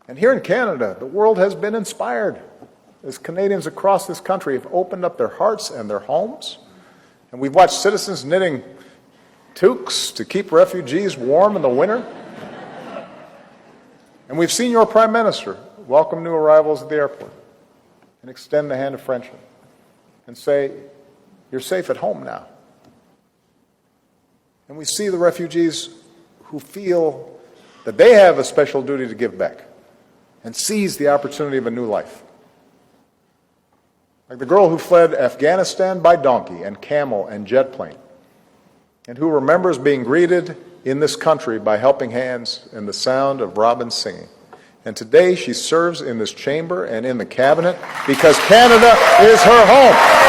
And here in Canada, the world has been inspired as Canadians across this country have opened up their hearts and their homes. And we've watched citizens knitting toques to keep refugees warm in the winter. And we've seen your Prime Minister welcome new arrivals at the airport and extend the hand of friendship and say, you're safe at home now. And we see the refugees who feel that they have a special duty to give back and seize the opportunity of a new life. Like the girl who fled Afghanistan by donkey and camel and jet plane, and who remembers being greeted in this country by helping hands and the sound of robins singing. And today she serves in this chamber and in the cabinet because Canada is her home.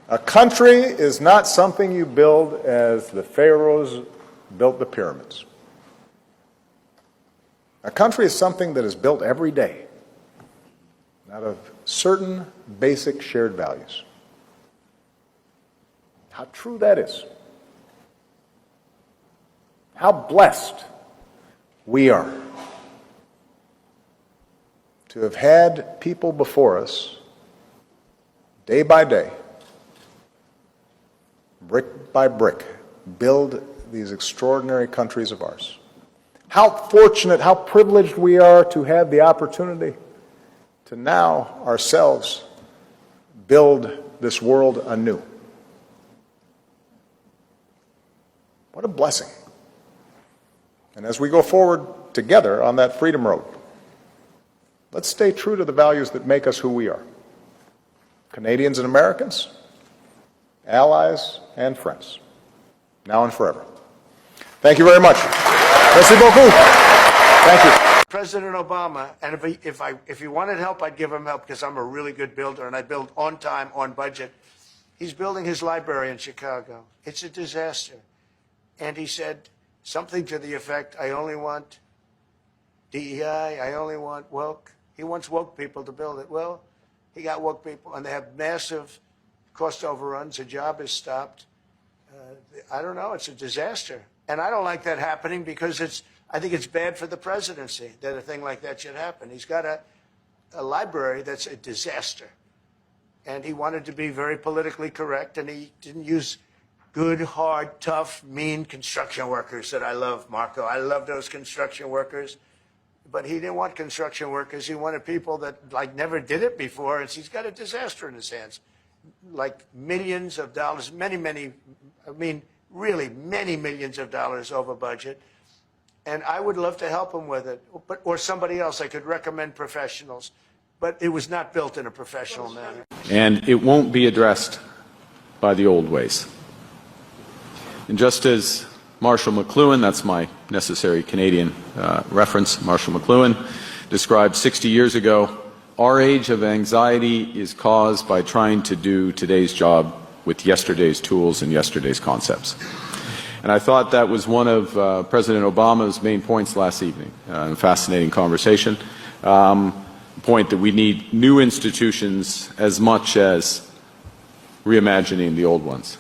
A country is not something you build as the pharaohs built the pyramids. A country is something that is built every day out of certain basic shared values. How true that is. How blessed we are to have had people before us, day by day, brick by brick, build these extraordinary countries of ours. How fortunate, how privileged we are to have the opportunity to now ourselves build this world anew. What a blessing. And as we go forward together on that freedom road, let's stay true to the values that make us who we are. Canadians and Americans, allies and friends, now and forever. Thank you very much. Merci beaucoup. Thank you. President Obama, and if he wanted help, I'd give him help because I'm a really good builder and I build on time, on budget. He's building his library in Chicago. It's a disaster. And he said something to the effect, I only want DEI, I only want woke. He wants woke people to build it. Well, he got woke people, and they have massive cost overruns. A job is stopped. I don't know. It's a disaster. And I don't like that happening because I think it's bad for the presidency that a thing like that should happen. He's got a library that's a disaster. And he wanted to be very politically correct, and he didn't use good, hard, tough, mean construction workers that I love, Marco. I love those construction workers. But he didn't want construction workers. He wanted people that, never did it before, and he's got a disaster in his hands. Millions of dollars, really many millions of dollars over budget. And I would love to help him with it, or somebody else. I could recommend professionals. But it was not built in a professional manner. And it won't be addressed by the old ways. And just as Marshall McLuhan, that's my necessary Canadian reference, Marshall McLuhan, described 60 years ago, our age of anxiety is caused by trying to do today's job with yesterday's tools and yesterday's concepts. And I thought that was one of President Obama's main points last evening, a fascinating conversation. Point that we need new institutions as much as reimagining the old ones.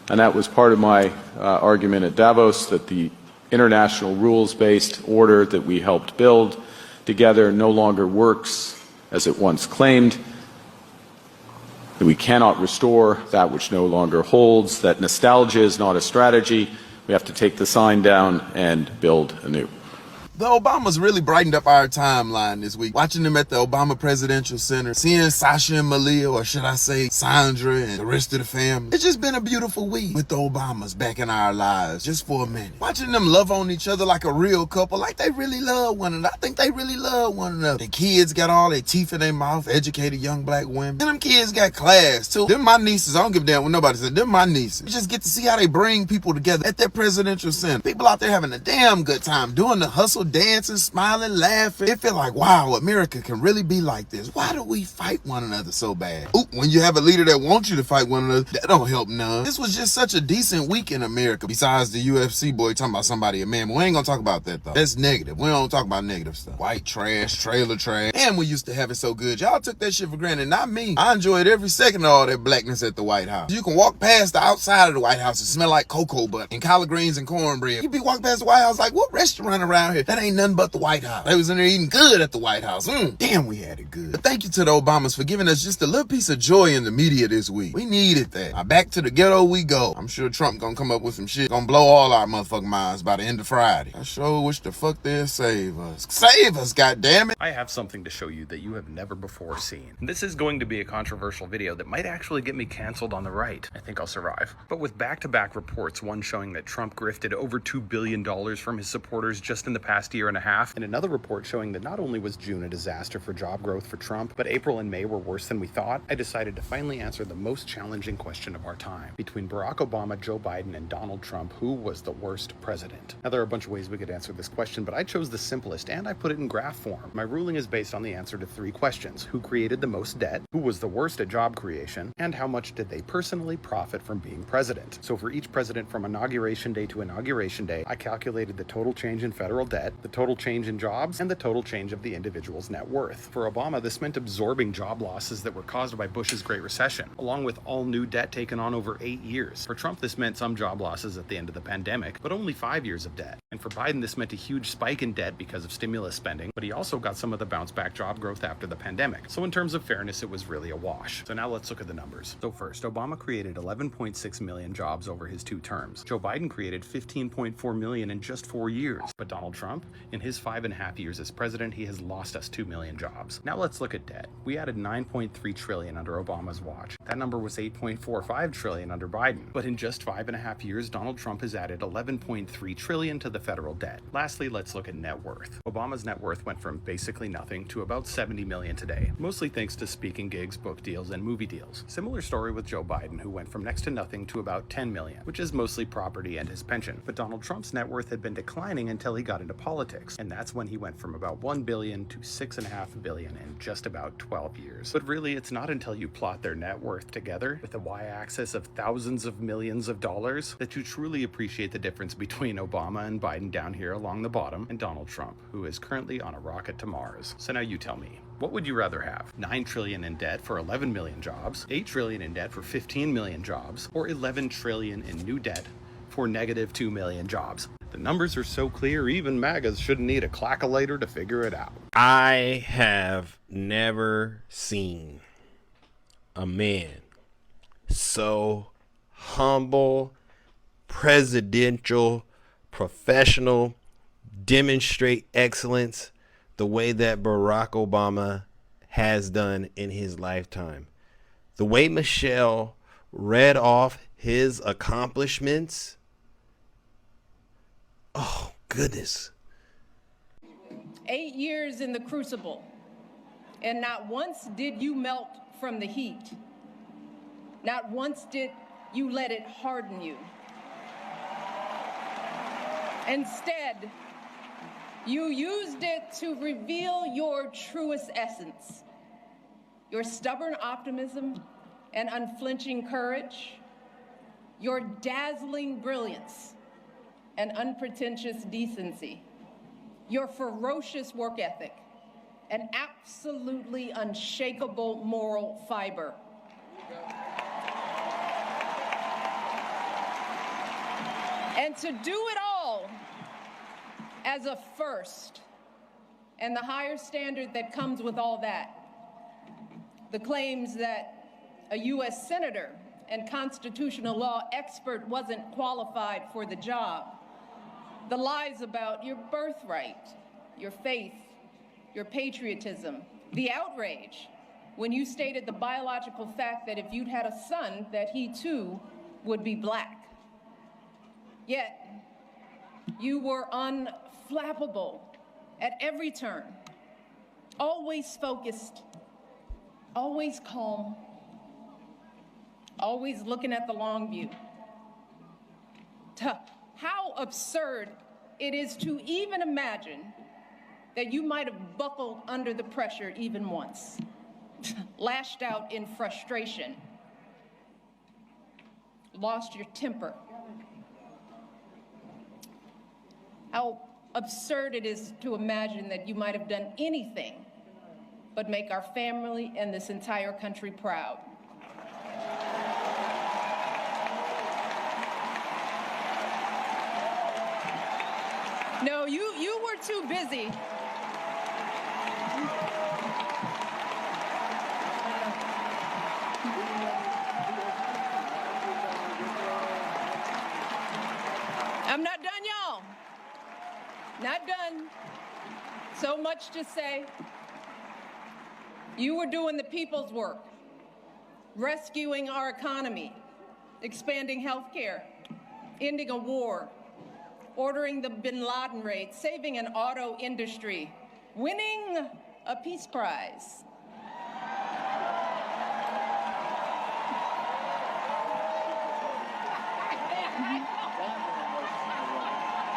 And that was part of my argument at Davos, that the international rules-based order that we helped build together no longer works as it once claimed, that we cannot restore that which no longer holds, that nostalgia is not a strategy. We have to take the sign down and build anew. The Obamas really brightened up our timeline this week. Watching them at the Obama Presidential Center, seeing Sasha and Malia, or should I say Sandra and the rest of the family. It's just been a beautiful week with the Obamas back in our lives, just for a minute. Watching them love on each other like a real couple, like they really love one another. I think they really love one another. The kids got all their teeth in their mouth, educated young black women. And them kids got class too. Them my nieces, I don't give a damn what nobody said. Them my nieces. You just get to see how they bring people together at that Presidential Center. People out there having a damn good time doing the hustle dancing, smiling, laughing. It feel like, wow, America can really be like this. Why do we fight one another so bad? Ooh, when you have a leader that wants you to fight one another, that don't help none. This was just such a decent week in America. Besides the UFC boy talking about somebody a man. But we ain't gonna talk about that though. That's negative. We don't talk about negative stuff. White trash, trailer trash. And we used to have it so good. Y'all took that shit for granted. Not me. I enjoyed every second of all that blackness at the White House. You can walk past the outside of the White House and smell like cocoa butter and collard greens and cornbread. You be walking past the White House like, what restaurant around here? That ain't nothing but the White House. They was in there eating good at the White House. Damn, we had it good. But thank you to the Obamas for giving us just a little piece of joy in the media this week. We needed that. Now back to the ghetto we go. I'm sure Trump gonna come up with some shit. Gonna blow all our motherfucking minds by the end of Friday. I sure wish the fuck they'd save us. Save us, goddammit. I have something to show you that you have never before seen. This is going to be a controversial video that might actually get me canceled on the right. I think I'll survive. But with back-to-back reports, one showing that Trump grifted over $2 billion from his supporters just in the past year and a half, and another report showing that not only was June a disaster for job growth for Trump, but April and May were worse than we thought, I decided to finally answer the most challenging question of our time. Between Barack Obama, Joe Biden, and Donald Trump, who was the worst president? Now, there are a bunch of ways we could answer this question, but I chose the simplest, and I put it in graph form. My ruling is based on the answer to 3 questions. Who created the most debt? Who was the worst at job creation? And how much did they personally profit from being president? So for each president from inauguration day to inauguration day, I calculated the total change in federal debt, the total change in jobs, and the total change of the individual's net worth. For Obama, this meant absorbing job losses that were caused by Bush's Great Recession, along with all new debt taken on over 8 years. For Trump, this meant some job losses at the end of the pandemic, but only 5 years of debt. And for Biden, this meant a huge spike in debt because of stimulus spending, but he also got some of the bounce back job growth after the pandemic. So in terms of fairness, it was really a wash. So now let's look at the numbers. So first, Obama created 11.6 million jobs over his 2 terms. Joe Biden created 15.4 million in just 4 years. But Donald Trump, in his 5.5 years as president, he has lost us 2 million jobs. Now let's look at debt. We added 9.3 trillion under Obama's watch. That number was 8.45 trillion under Biden. But in just 5.5 years, Donald Trump has added 11.3 trillion to the federal debt. Lastly, let's look at net worth. Obama's net worth went from basically nothing to about 70 million today, mostly thanks to speaking gigs, book deals, and movie deals. Similar story with Joe Biden, who went from next to nothing to about 10 million, which is mostly property and his pension. But Donald Trump's net worth had been declining until he got into politics, and that's when he went from about 1 billion to 6.5 billion in just about 12 years. But really, it's not until you plot their net worth together with a y-axis of thousands of millions of dollars that you truly appreciate the difference between Obama and Biden down here along the bottom and Donald Trump, who is currently on a rocket to Mars. So now you tell me, what would you rather have? 9 trillion in debt for 11 million jobs, 8 trillion in debt for 15 million jobs, or 11 trillion in new debt for negative 2 million jobs? The numbers are so clear, even Magas shouldn't need a clackulator to figure it out. I have never seen a man so humble, presidential, professional, demonstrate excellence the way that Barack Obama has done in his lifetime. The way Michelle read off his accomplishments, oh goodness. 8 years in the crucible, and not once did you melt from the heat. Not once did you let it harden you. Instead, you used it to reveal your truest essence, your stubborn optimism and unflinching courage, your dazzling brilliance and unpretentious decency, your ferocious work ethic, and absolutely unshakable moral fiber. And to do it all as a first, and the higher standard that comes with all that, the claims that a U.S. senator and constitutional law expert wasn't qualified for the job, the lies about your birthright, your faith, your patriotism, the outrage when you stated the biological fact that if you'd had a son, that he too would be black. Yet, you were unflappable at every turn, always focused, always calm, always looking at the long view. How absurd it is to even imagine that you might have buckled under the pressure even once, lashed out in frustration, lost your temper. How absurd it is to imagine that you might have done anything but make our family and this entire country proud. No, you were too busy. I'm not done, y'all. Not done. So much to say. You were doing the people's work, rescuing our economy, expanding health care, ending a war, ordering the bin Laden raid, saving an auto industry, winning a peace prize.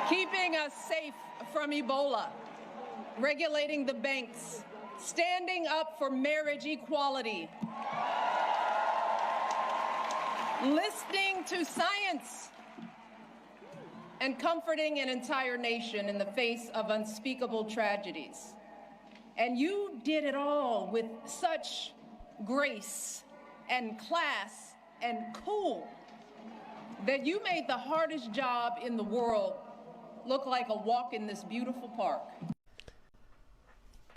Keeping us safe from Ebola, regulating the banks, standing up for marriage equality, listening to science, and comforting an entire nation in the face of unspeakable tragedies. And you did it all with such grace and class and cool that you made the hardest job in the world look like a walk in this beautiful park.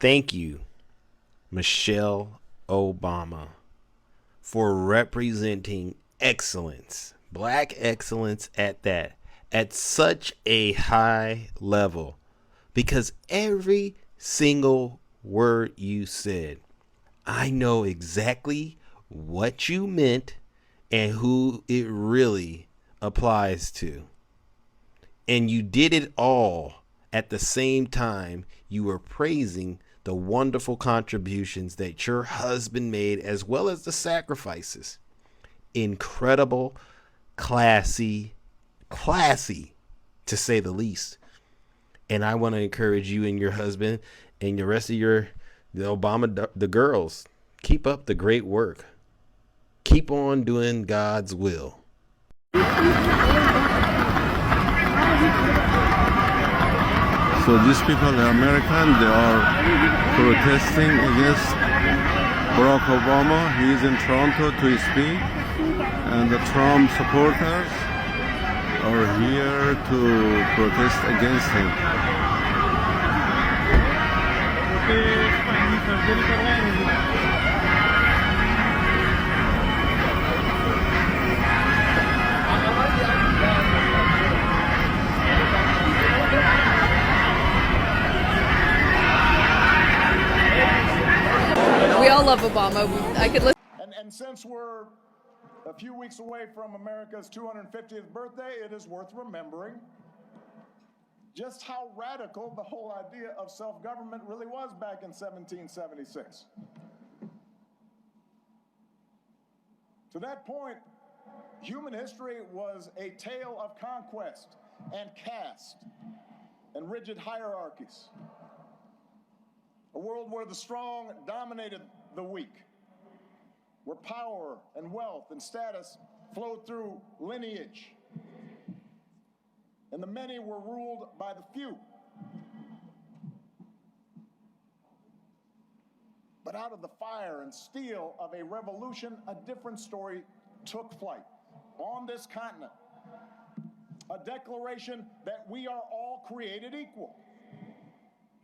Thank you, Michelle Obama, for representing excellence, Black excellence at that, at such a high level, because every single word you said, I know exactly what you meant and who it really applies to. And you did it all at the same time you were praising the wonderful contributions that your husband made, as well as the sacrifices. Incredible, classy, to say the least. And I want to encourage you and your husband and the rest of the Obama, the girls, keep up the great work. Keep on doing God's will. So these people, the American, they are protesting against Barack Obama. He is in Toronto to speak, and the Trump supporters are here to protest against him. We all love Obama. I could listen. And since we're a few weeks away from America's 250th birthday, it is worth remembering just how radical the whole idea of self-government really was back in 1776. To that point, human history was a tale of conquest and caste and rigid hierarchies. A world where the strong dominated the weak, where power and wealth and status flowed through lineage, and the many were ruled by the few. But out of the fire and steel of a revolution, a different story took flight on this continent. A declaration that we are all created equal,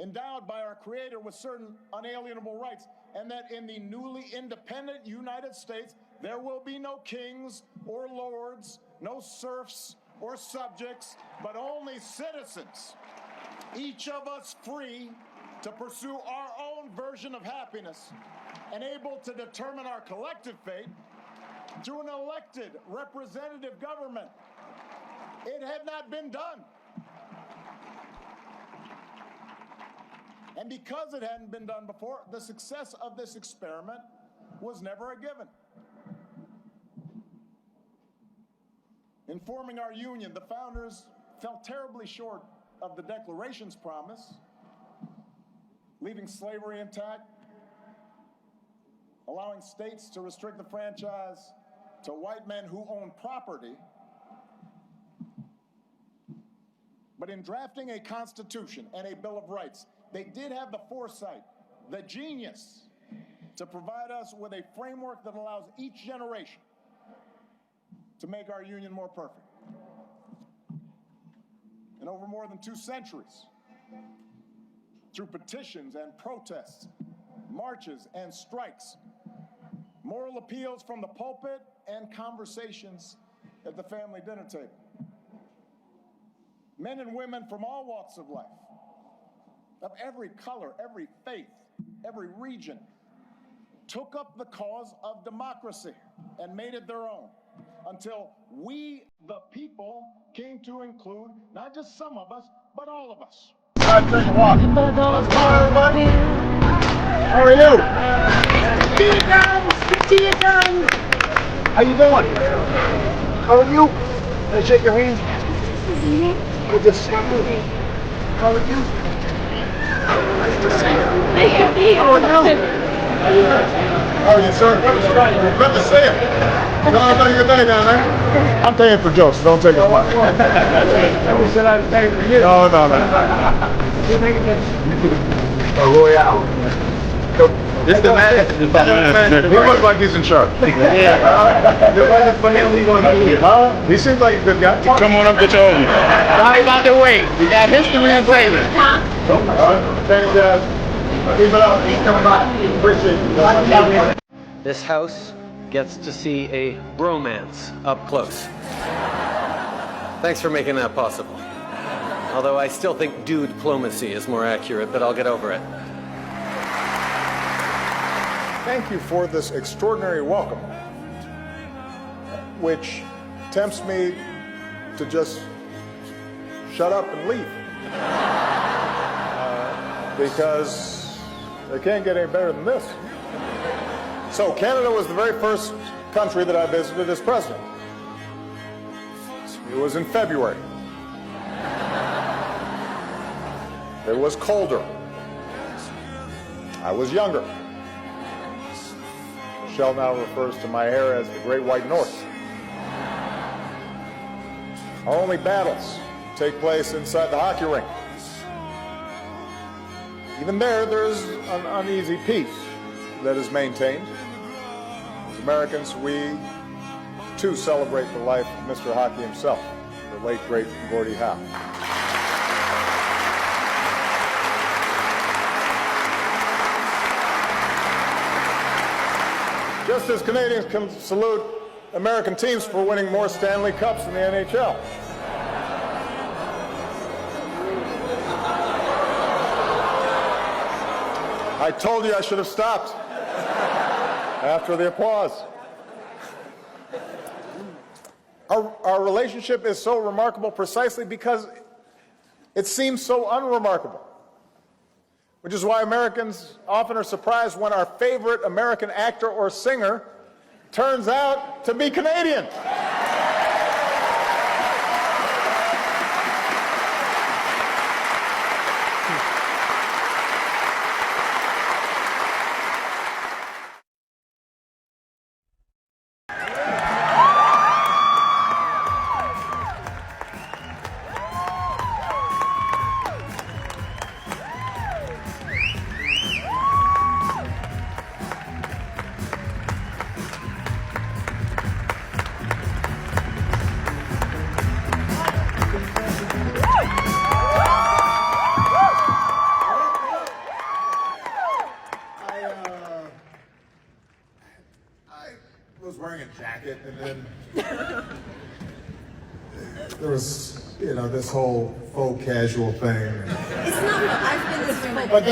endowed by our Creator with certain unalienable rights, and that in the newly independent United States, there will be no kings or lords, no serfs or subjects, but only citizens, each of us free to pursue our own version of happiness and able to determine our collective fate through an elected representative government. It had not been done. And because it hadn't been done before, the success of this experiment was never a given. In forming our union, the founders fell terribly short of the Declaration's promise leaving slavery intact, allowing states to restrict the franchise to white men who own property. But in drafting a Constitution and a Bill of Rights, they did have the foresight, the genius, to provide us with a framework that allows each generation to make our union more perfect. And over more than 2 centuries, through petitions and protests, marches and strikes, moral appeals from the pulpit, and conversations at the family dinner table, men and women from all walks of life, of every color, every faith, every region, took up the cause of democracy and made it their own, until we, the people, came to include not just some of us, but all of us. All right, take a walk. Let's go, everybody. How are you? See you guys. See you guys. How you doing? How are you? Can I shake your hand? Good to see you. How are you? Nice to see you. How are you? How are you, sir? Good to see you. How's your day down there? I'm paying for jokes, don't take it much. I said I was paying for you. No. Royale. This the man. He looks like he's in charge. He seems like a good guy. Come on up, get your own. Sorry about the wait. We got history in favor. Thanks, guys. Keep it up. Keep coming by. Appreciate it. This house gets to see a romance up close. Thanks for making that possible. Although I still think dude-plomacy is more accurate, but I'll get over it. Thank you for this extraordinary welcome, which tempts me to just shut up and leave. Because it can't get any better than this. So Canada was the very first country that I visited as president. It was in February. It was colder. I was younger. Michelle now refers to my hair as the Great White North. Our only battles take place inside the hockey rink. Even there's an uneasy peace that is maintained. As Americans, we too celebrate the life of Mr. Hockey himself, the late, great Gordie Howe. Just as Canadians can salute American teams for winning more Stanley Cups in the NHL. I told you I should have stopped after the applause. Our relationship is so remarkable precisely because it seems so unremarkable, which is why Americans often are surprised when our favorite American actor or singer turns out to be Canadian. There was, this whole faux casual thing. It's not what I've been this way. But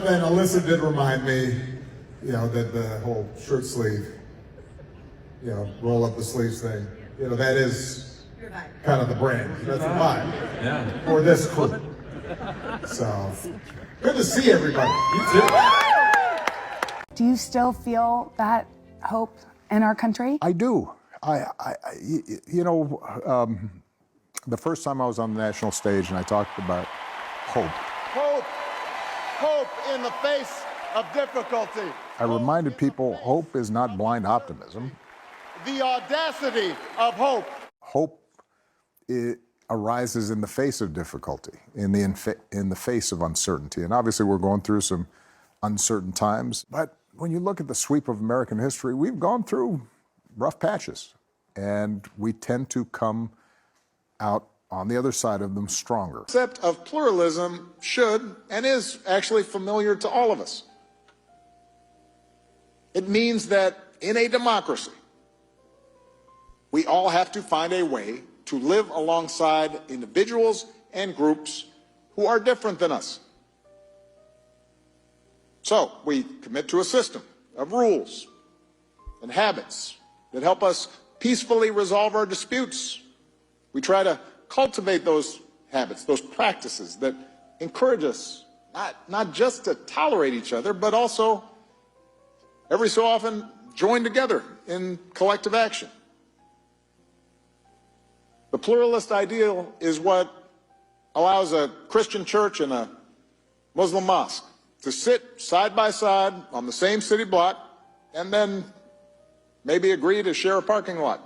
then Alyssa did remind me, that the whole shirt sleeve, roll up the sleeves thing, that is kind of the brand. That's the vibe. Yeah. For this crew. So, good to see everybody. You too. Do you still feel that hope in our country? I do. The first time I was on the national stage and I talked about hope. Hope in the face of difficulty. I reminded people hope is not blind optimism. The audacity of hope. Hope arises in the face of difficulty, in the face of uncertainty. And obviously, we're going through some uncertain times. But when you look at the sweep of American history, we've gone through rough patches, and we tend to come out on the other side of them stronger. The concept of pluralism should and is actually familiar to all of us. It means that in a democracy, we all have to find a way to live alongside individuals and groups who are different than us. So we commit to a system of rules and habits that help us peacefully resolve our disputes. We try to cultivate those habits, those practices that encourage us not just to tolerate each other, but also every so often join together in collective action. The pluralist ideal is what allows a Christian church and a Muslim mosque to sit side by side on the same city block and then maybe agree to share a parking lot.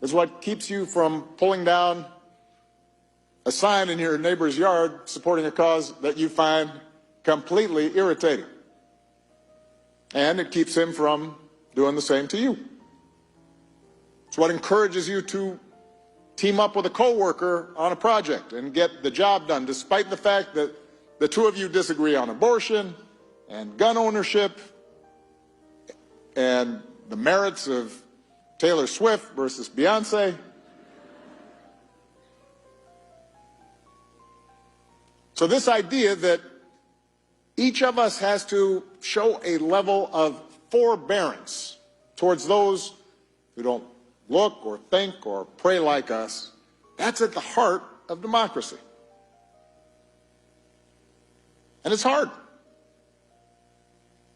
It's what keeps you from pulling down a sign in your neighbor's yard supporting a cause that you find completely irritating. And it keeps him from doing the same to you. It's what encourages you to team up with a coworker on a project and get the job done, despite the fact that the two of you disagree on abortion and gun ownership and the merits of Taylor Swift versus Beyonce. So this idea that each of us has to show a level of forbearance towards those who don't look or think or pray like us, that's at the heart of democracy. And it's hard.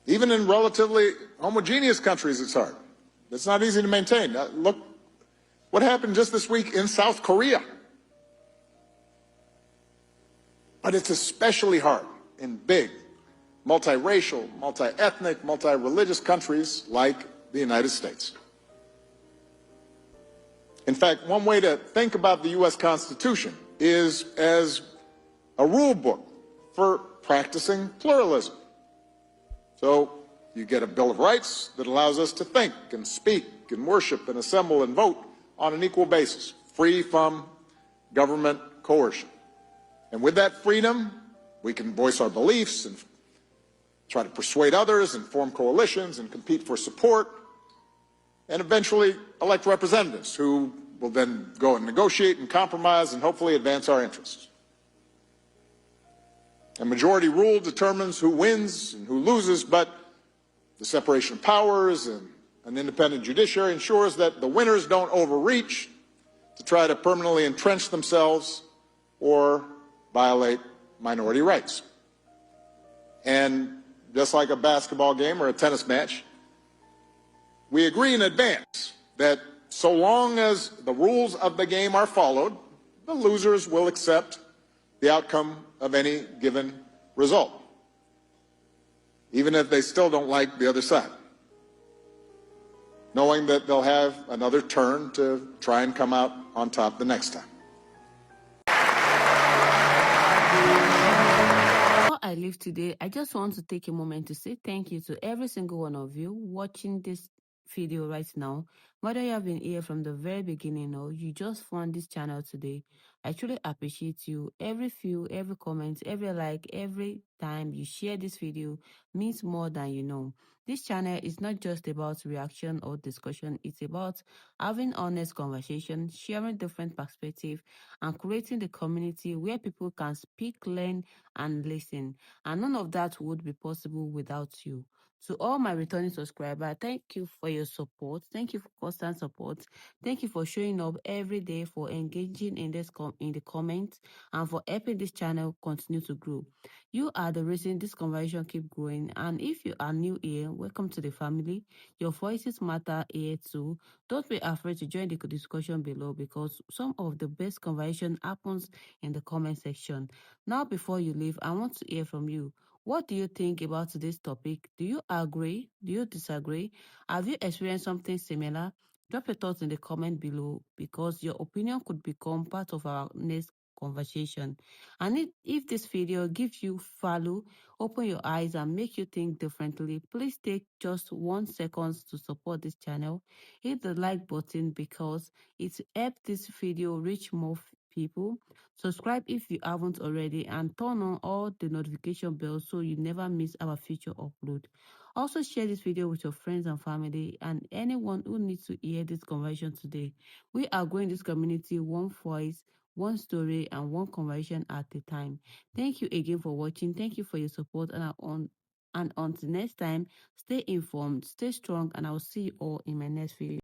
Even in relatively homogeneous countries, it's hard. It's not easy to maintain. Look what happened just this week in South Korea. But it's especially hard in big, multiracial, multi-ethnic, multi-religious countries like the United States. In fact, one way to think about the U.S. Constitution is as a rule book for practicing pluralism. So you get a Bill of Rights that allows us to think and speak and worship and assemble and vote on an equal basis, free from government coercion. And with that freedom, we can voice our beliefs and try to persuade others and form coalitions and compete for support and eventually elect representatives who will then go and negotiate and compromise and hopefully advance our interests. A majority rule determines who wins and who loses, but the separation of powers and an independent judiciary ensures that the winners don't overreach to try to permanently entrench themselves or violate minority rights. And just like a basketball game or a tennis match, we agree in advance that so long as the rules of the game are followed, the losers will accept the outcome of any given result, even if they still don't like the other side, knowing that they'll have another turn to try and come out on top the next time. Before I leave today, I just want to take a moment to say thank you to every single one of you watching this video right now. Whether you have been here from the very beginning or you just found this channel today, I truly appreciate you. Every view, every comment, every like, every time you share this video means more than you know. This channel is not just about reaction or discussion. It's about having honest conversation, sharing different perspectives, and creating the community where people can speak, learn, and listen. And none of that would be possible without you. To all my returning subscribers, thank you for your support. Thank you for constant support. Thank you for showing up every day, for engaging in in the comments, and for helping this channel continue to grow. You are the reason this conversation keep growing. And if you are new here, welcome to the family. Your voices matter here too. Don't be afraid to join the discussion below because some of the best conversation happens in the comment section. Now, before you leave, I want to hear from you. What do you think about today's topic? Do you agree? Do you disagree? Have you experienced something similar? Drop your thoughts in the comment below because your opinion could become part of our next conversation. And if this video gives you value, open your eyes and make you think differently, please take just 1 second to support this channel. Hit the like button because it helps this video reach more people. Subscribe if you haven't already and turn on all the notification bells so you never miss our future upload. Also share this video with your friends and family and anyone who needs to hear this conversation today. We are growing this community one voice, one story, and one conversation at a time. Thank you again for watching. Thank you for your support. And until next time, stay informed, stay strong, and I'll see you all in my next video.